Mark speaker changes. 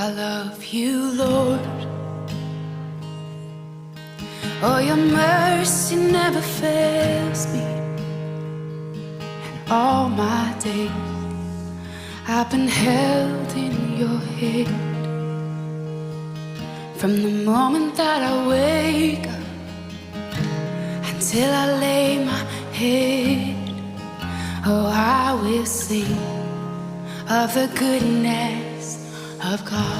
Speaker 1: I love you, Lord. Oh, your mercy never fails me. And all my days I've been held in your hand. From the moment that I wake up until I lay my head, oh, I will sing of the goodness of God.